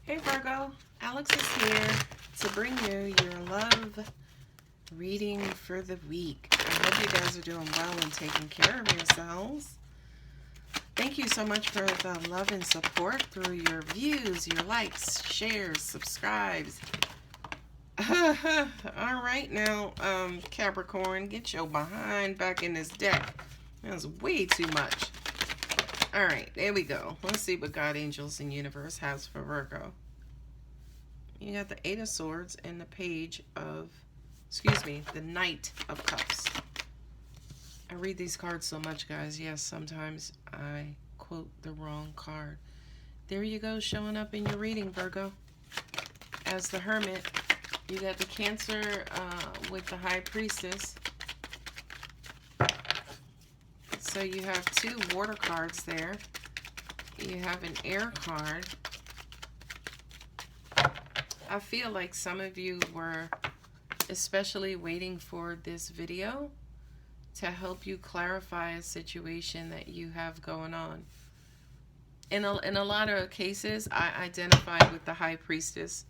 Hey Virgo, Alex is here to bring you your love reading for the week. I hope you guys are doing well and taking care of yourselves. Thank you so much for the love and support through your views, your likes, shares, subscribes. All right now, Capricorn, get your behind back in this deck. That was way too much. All right, there we go. Let's see what God, angels, and universe has for Virgo. You got the Eight of Swords and the Page of, the Knight of Cups. I read these cards so much, guys. Yes, sometimes I quote the wrong card. There you go, showing up in your reading, Virgo. As the Hermit, you got the Cancer with the High Priestess. So you have two water cards there. You have an air card. I feel like some of you were especially waiting for this video to help you clarify a situation that you have going on. In a lot of cases, I identified with the High Priestess.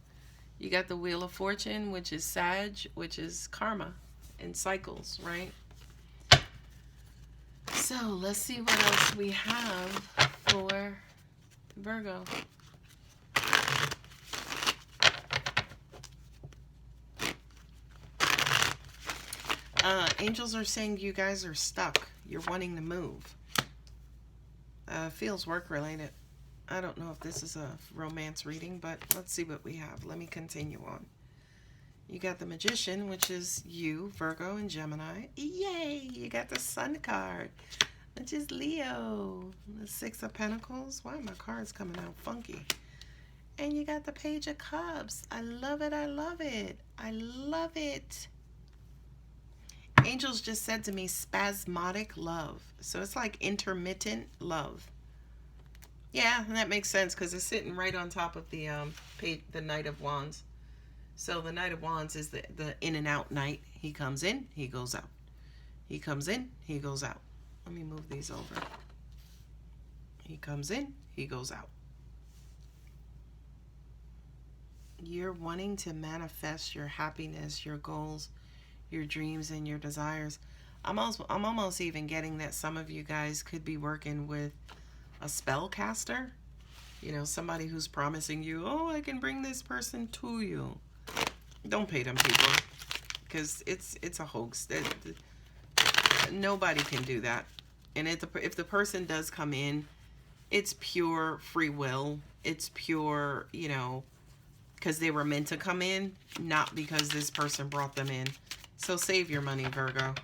You got the Wheel of Fortune, which is Sag, which is karma and cycles, right? So let's see what else we have for Virgo. Angels are saying you guys are stuck. You're wanting to move. Feels work related. I don't know if this is a romance reading, but let's see what we have. Let me continue on. You got the Magician, which is you, Virgo, and Gemini. Yay! You got the Sun card, which is Leo. The Six of Pentacles. Why are my cards coming out funky? And you got the Page of Cups. I love it. I love it. I love it. Angels just said to me, spasmodic love. So it's like intermittent love. Yeah, and that makes sense because it's sitting right on top of the Knight of Wands. So the Knight of Wands is the in and out knight. He comes in, he goes out. He comes in, he goes out. Let me move these over. He comes in, he goes out. You're wanting to manifest your happiness, your goals, your dreams, and your desires. I'm almost even getting that some of you guys could be working with a spellcaster. You know, somebody who's promising you, oh, I can bring this person to you. Don't pay them people, because it's a hoax. Nobody can do that. And if the person does come in, it's pure free will. It's pure, you know, because they were meant to come in, not because this person brought them in. So save your money, Virgo.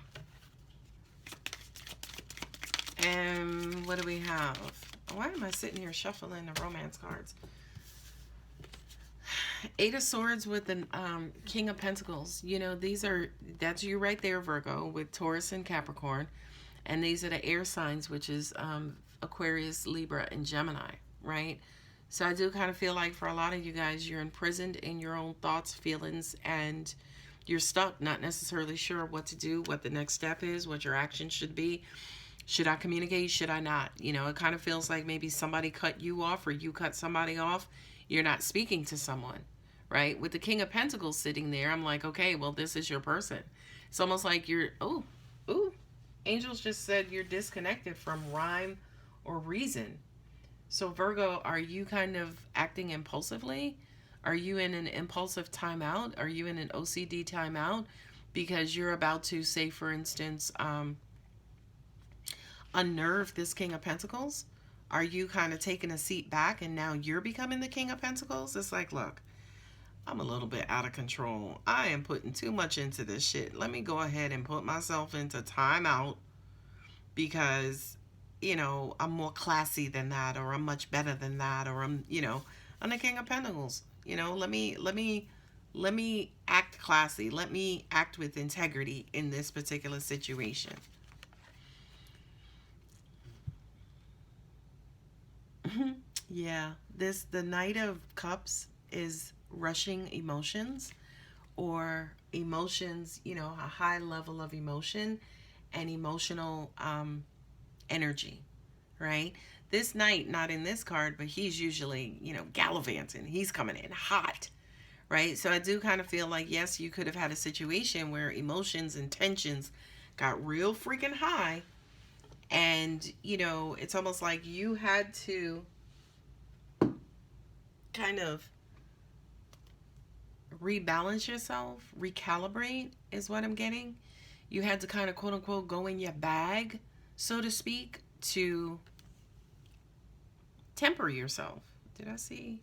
And what do we have? Why am I sitting here shuffling the romance cards? Eight of Swords with the King of Pentacles. You know, that's you right there, Virgo, with Taurus and Capricorn. And these are the air signs, which is Aquarius, Libra, and Gemini, right? So I do kind of feel like for a lot of you guys, you're imprisoned in your own thoughts, feelings, and you're stuck, not necessarily sure what to do, what the next step is, what your action should be. Should I communicate? Should I not? You know, it kind of feels like maybe somebody cut you off or you cut somebody off. You're not speaking to someone, right? With the King of Pentacles sitting there, I'm like, okay, well, this is your person. It's almost like you're, angels just said you're disconnected from rhyme or reason. So Virgo, are you kind of acting impulsively? Are you in an impulsive timeout? Are you in an OCD timeout? Because you're about to, say, for instance, unnerve this King of Pentacles? Are you kind of taking a seat back and now you're becoming the King of Pentacles? It's like, look, I'm a little bit out of control. I am putting too much into this shit. Let me go ahead and put myself into timeout because, you know, I'm more classy than that, or I'm much better than that, or I'm the King of Pentacles. You know, let me act classy. Let me act with integrity in this particular situation. Yeah, the Knight of Cups is rushing emotions, or emotions, you know, a high level of emotion and emotional energy, right? This knight, not in this card, but he's usually, you know, gallivanting. He's coming in hot, right? So I do kind of feel like, yes, you could have had a situation where emotions and tensions got real freaking high. And, you know, it's almost like you had to kind of rebalance yourself, recalibrate is what I'm getting. You had to kind of quote unquote go in your bag, so to speak, to temper yourself. Did I see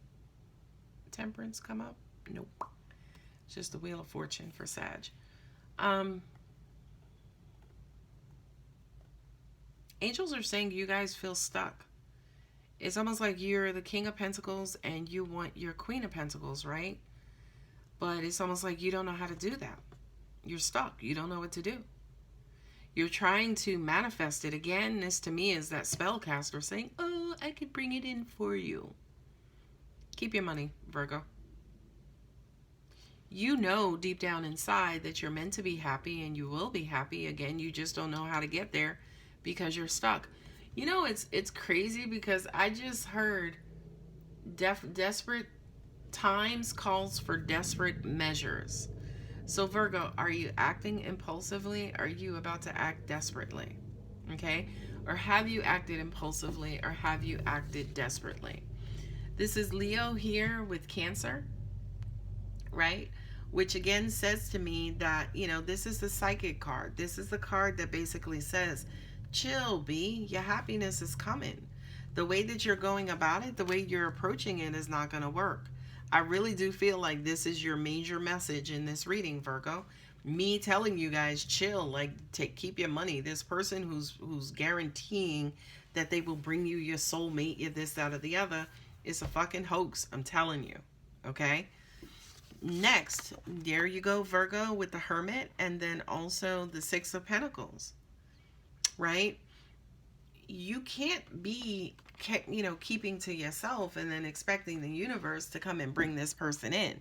temperance come up? Nope. It's just the Wheel of Fortune for Sag. Angels are saying you guys feel stuck. It's almost like you're the King of Pentacles and you want your Queen of Pentacles, right? But it's almost like you don't know how to do that. You're stuck. You don't know what to do. You're trying to manifest it. Again, this to me is that spellcaster saying, oh, I could bring it in for you. Keep your money, Virgo. You know deep down inside that you're meant to be happy and you will be happy. Again, you just don't know how to get there because you're stuck. You know, it's crazy because I just heard desperate times calls for desperate measures. So Virgo, are you acting impulsively? Are you about to act desperately? Okay? Or have you acted impulsively or have you acted desperately? This is Leo here with Cancer, right? Which again says to me that, you know, this is the psychic card. This is the card that basically says, chill, B, your happiness is coming. The way that you're going about it, the way you're approaching it is not going to work. I really do feel like this is your major message in this reading, Virgo. Me telling you guys, chill, like keep your money. This person who's guaranteeing that they will bring you your soulmate, you this, that, or the other, is a fucking hoax. I'm telling you. Okay? Next, there you go, Virgo, with the Hermit, and then also the Six of Pentacles. Right? You can't be, you know, keeping to yourself and then expecting the universe to come and bring this person in.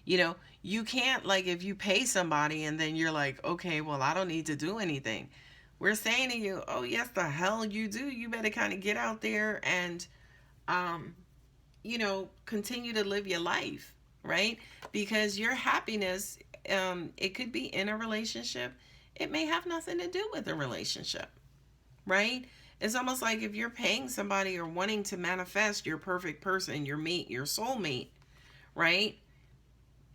You know, you can't, like, if you pay somebody and then you're like, okay, well, I don't need to do anything. We're saying to you, oh, yes, the hell you do. You better kind of get out there and, you know, continue to live your life, right? Because your happiness, it could be in a relationship. It may have nothing to do with a relationship, right? It's almost like if you're paying somebody or wanting to manifest your perfect person, your mate, your soulmate, right?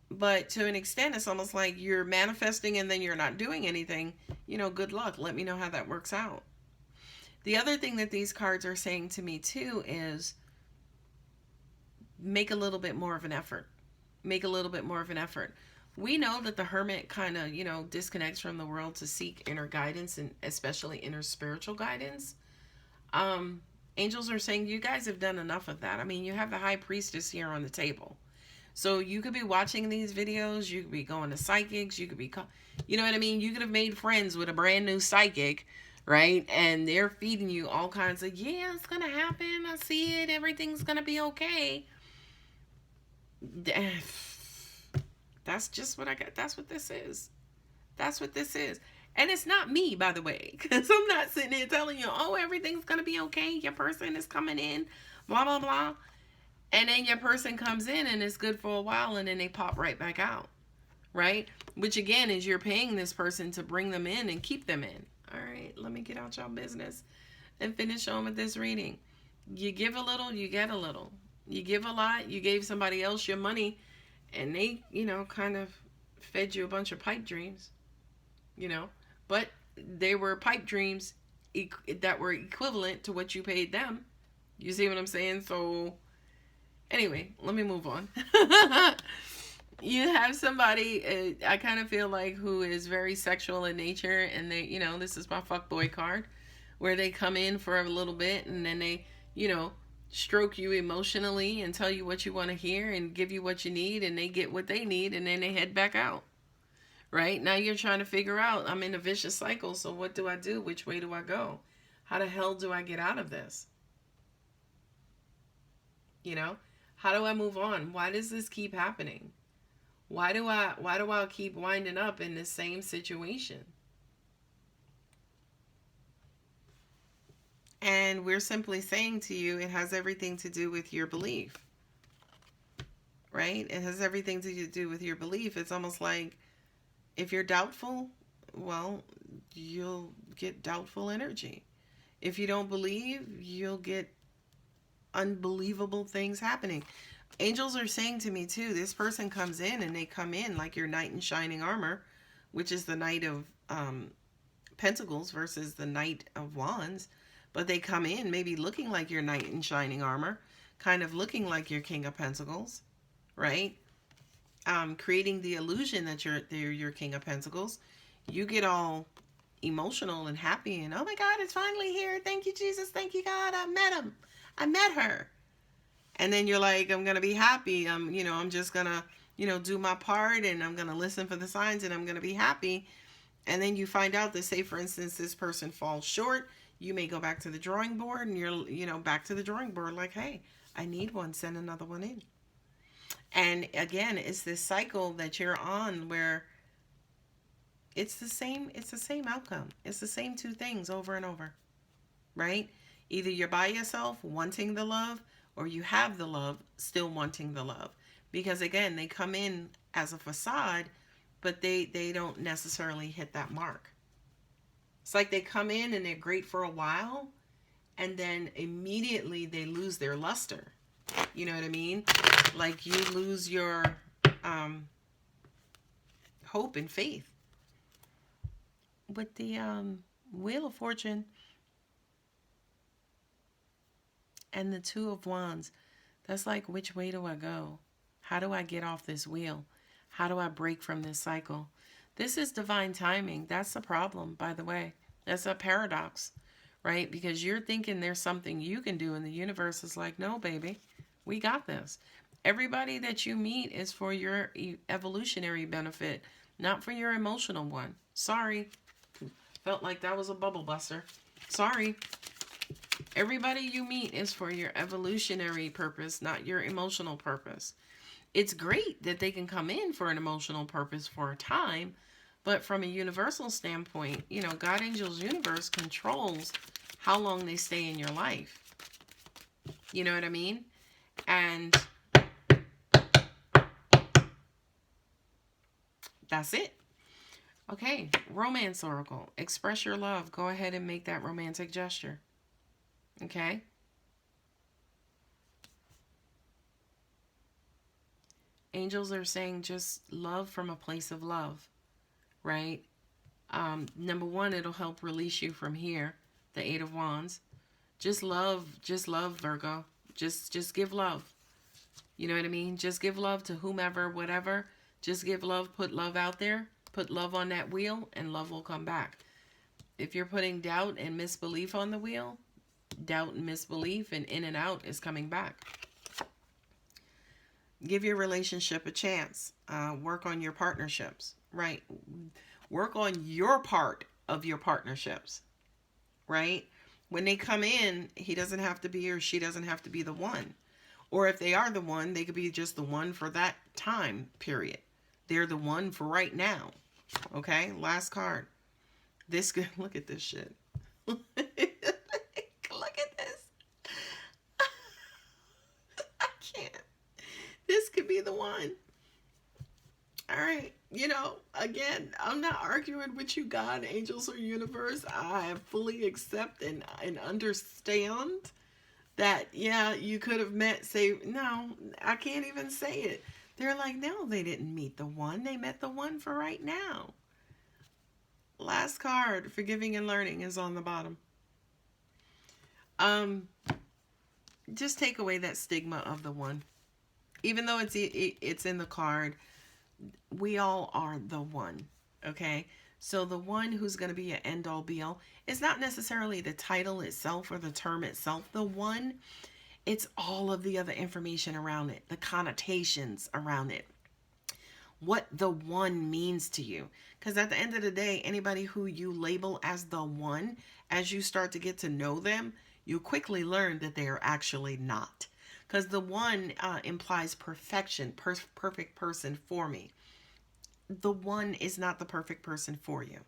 But to an extent, it's almost like you're manifesting and then you're not doing anything. You know, good luck. Let me know how that works out. The other thing that these cards are saying to me too is make a little bit more of an effort. Make a little bit more of an effort. We know that the Hermit kind of, you know, disconnects from the world to seek inner guidance and especially inner spiritual guidance. Angels are saying you guys have done enough of that. I mean, you have the High Priestess here on the table. So you could be watching these videos. You could be going to psychics. You could be, you know what I mean? You could have made friends with a brand new psychic, right? And they're feeding you all kinds of, yeah, it's going to happen. I see it. Everything's going to be okay. That's just what I got. That's what this is. That's what this is. And it's not me, by the way, because I'm not sitting there telling you, oh, everything's going to be okay. Your person is coming in, blah, blah, blah. And then your person comes in and it's good for a while and then they pop right back out, right? Which again is you're paying this person to bring them in and keep them in. All right, let me get out y'all business and finish on with this reading. You give a little, you get a little. You give a lot, you gave somebody else your money and they, you know, kind of fed you a bunch of pipe dreams, you know. But they were pipe dreams that were equivalent to what you paid them. You see what I'm saying? So anyway, let me move on. You have somebody, I kind of feel like, who is very sexual in nature. And they, you know, this is my fuckboy card. Where they come in for a little bit and then they, you know, stroke you emotionally and tell you what you want to hear and give you what you need. And they get what they need and then they head back out. Right? Now you're trying to figure out, I'm in a vicious cycle, so what do I do? Which way do I go? How the hell do I get out of this? You know? How do I move on? Why does this keep happening? Why do I keep winding up in the same situation? And we're simply saying to you, it has everything to do with your belief, right? It has everything to do with your belief. It's almost like if you're doubtful, well, you'll get doubtful energy. If you don't believe, you'll get unbelievable things happening. Angels are saying to me too, this person comes in and they come in like your knight in shining armor, which is the knight of pentacles versus the knight of wands. But they come in maybe looking like your knight in shining armor, kind of looking like your king of pentacles, right? Creating the illusion that they're your king of pentacles. You get all emotional and happy and, oh my God, it's finally here. Thank you, Jesus. Thank you, God. I met him. I met her. And then you're like, I'm going to be happy. I'm just going to, do my part, and I'm going to listen for the signs, and I'm going to be happy. And then you find out that, say, for instance, this person falls short. You may go back to the drawing board, and you're, back to the drawing board like, hey, I need one. Send another one in. And again, it's this cycle that you're on where it's the same outcome. It's the same two things over and over, right? Either you're by yourself wanting the love, or you have the love still wanting the love. Because again, they come in as a facade, but they don't necessarily hit that mark. It's like they come in and they're great for a while, and then immediately they lose their luster. You know what I mean? Like you lose your hope and faith. With the Wheel of Fortune and the Two of Wands, that's like, which way do I go? How do I get off this wheel? How do I break from this cycle? This is divine timing. That's the problem, by the way. That's a paradox, right? Because you're thinking there's something you can do, and the universe is like, no, baby, we got this. Everybody that you meet is for your evolutionary benefit, not for your emotional one. Sorry. Felt like that was a bubble buster. Sorry. Everybody you meet is for your evolutionary purpose, not your emotional purpose. It's great that they can come in for an emotional purpose for a time, but from a universal standpoint, God, angels, universe controls how long they stay in your life. You know what I mean? And that's it. Okay, romance oracle. Express your love. Go ahead and make that romantic gesture. Okay? Angels are saying just love from a place of love, right? Number one, it'll help release you from here, the Eight of Wands. Just love, Virgo. Just give love. You know what I mean? Just give love to whomever, whatever. Just give love, put love out there. Put love on that wheel, and love will come back. If you're putting doubt and misbelief on the wheel, doubt and misbelief and in and out is coming back. Give your relationship a chance. Work on your partnerships, right? Work on your part of your partnerships, right? When they come in, he doesn't have to be, or she doesn't have to be the one. Or if they are the one, they could be just the one for that time period. They're the one for right now. Okay, last card. Look at this shit. Look at this. I can't. This could be the one. All right. Again, I'm not arguing with you, God, angels, or universe. I fully accept and understand that, yeah, you could have met, no, I can't even say it. They're like, no, they didn't meet the one. They met the one for right now. Last card, forgiving and learning, is on the bottom. Just take away that stigma of the one. Even though it's in the card, we all are the one, okay? So the one who's going to be an end-all be-all, it's not necessarily the title itself or the term itself. The one, it's all of the other information around it, the connotations around it, what the one means to you. Because at the end of the day, anybody who you label as the one, as you start to get to know them, you quickly learn that they are actually not. Because the one implies perfection, perfect person for me. The one is not the perfect person for you.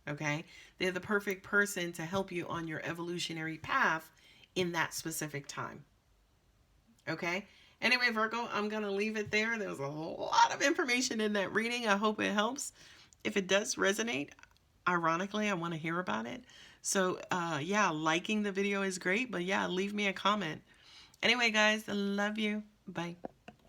Okay? They're the perfect person to help you on your evolutionary path in that specific time. Okay? Anyway, Virgo, I'm going to leave it there. There's a lot of information in that reading. I hope it helps. If it does resonate, ironically, I want to hear about it. So, yeah, liking the video is great, but yeah, leave me a comment. Anyway, guys, I love you. Bye.